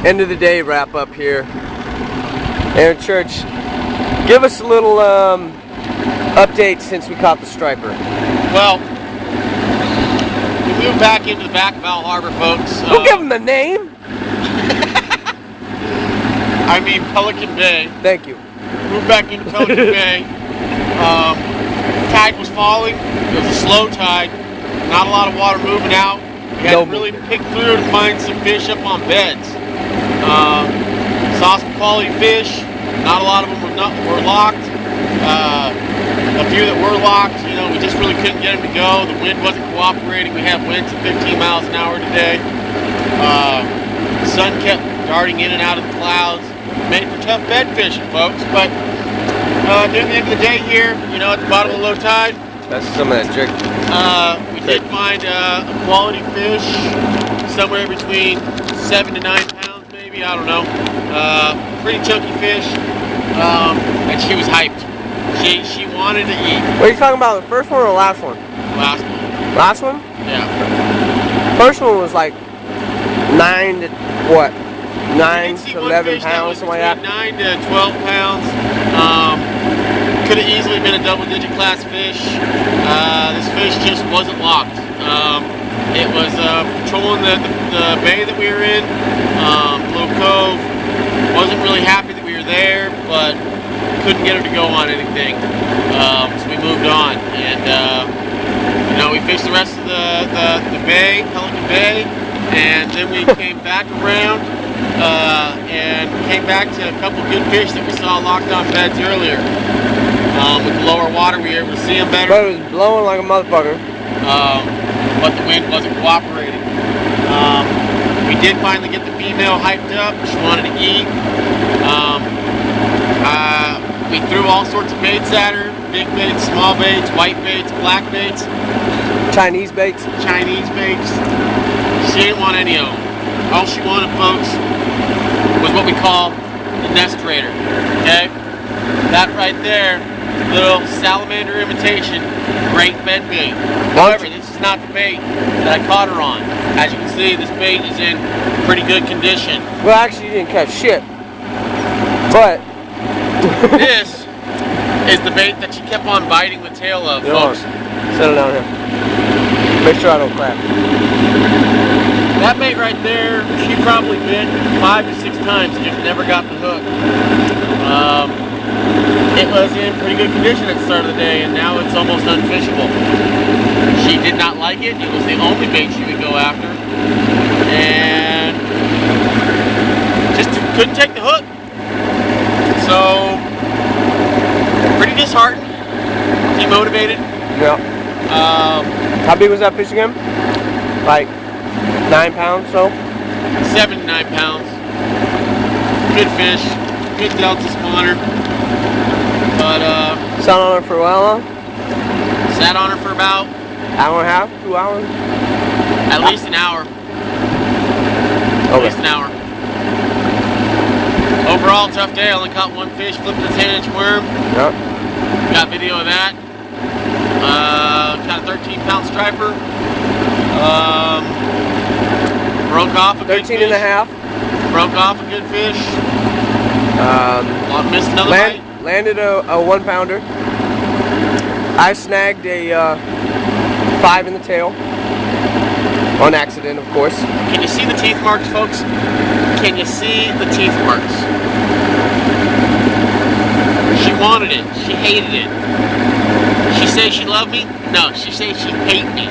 end of the day wrap up here. Aaron Church, give us a little update since we caught the striper. Well, we moved back into the back of Al Harbor, folks. Don't give him the name. I mean Pelican Bay. Thank you. Moved back into Pelican Bay. Tide was falling. It was a slow tide. Not a lot of water moving out. We had to really pick through to find some fish up on beds. Saw some quality fish. Not a lot of them were locked. A few that were locked, you know, we just really couldn't get them to go. The wind wasn't cooperating. We had winds at 15 miles an hour today. The sun kept darting in and out of the clouds. Made for tough bed fishing, folks. But near the end of the day here, you know, at the bottom of the low tide, that's some of that jerk. we did find a quality fish, somewhere between 7 to 9 pounds, maybe. I don't know. Pretty chunky fish, and she was hyped. She wanted to eat. What are you talking about? The first one or the last one? Last one. Last one? Yeah. First one was like 9 to what? 9 to 11 pounds, something like that. 9 to 12 pounds. Could have easily been a double-digit class fish. This fish just wasn't locked. It was patrolling the bay that we were in, little cove. Wasn't really happy that we were there, but couldn't get her to go on anything. So we moved on, and you know, we fished the rest of the bay, Pelican Bay, and then we came back around and came back to a couple good fish that we saw locked on beds earlier. With the lower water, we were able to see them better. But it was blowing like a motherfucker. But the wind wasn't cooperating. We did finally get the female hyped up. She wanted to eat. We threw all sorts of baits at her. Big baits, small baits, white baits, black baits. Chinese baits. Chinese baits. She didn't want any of them. All she wanted, folks, was what we call the nest raider. Okay? That right there, little salamander imitation, great bed bait. However, this is not the bait that I caught her on. As you can see, this bait is in pretty good condition. Well, actually, you didn't catch shit. But this is the bait that she kept on biting the tail of, folks. Settle down here. Make sure I don't crack. That bait right there, she probably bit 5 to 6 times and just never got the hook. It was in pretty good condition at the start of the day, and now it's almost unfishable. She did not like it. It was the only bait she would go after, and just couldn't take the hook. So, pretty disheartened, demotivated. Yeah. How big was that fish again? Like 9 pounds, so? 7 to 9 pounds. Good fish, good delta spawner. But sat on her for a while, huh? Sat on her for about hour and a half, 2 hours? At least an hour. Okay. At least an hour. Overall, tough day. I only caught one fish, flipped a 10-inch worm. Yep. Got video of that. Caught a 13-pound striper. Broke off a good fish. 13 and a half. Broke off a good fish. Missed another bite. Landed a 1-pounder. I snagged a 5 in the tail. On accident, of course. Can you see the teeth marks, folks? Can you see the teeth marks? She wanted it. She hated it. She said she loved me? No, she said she hated me.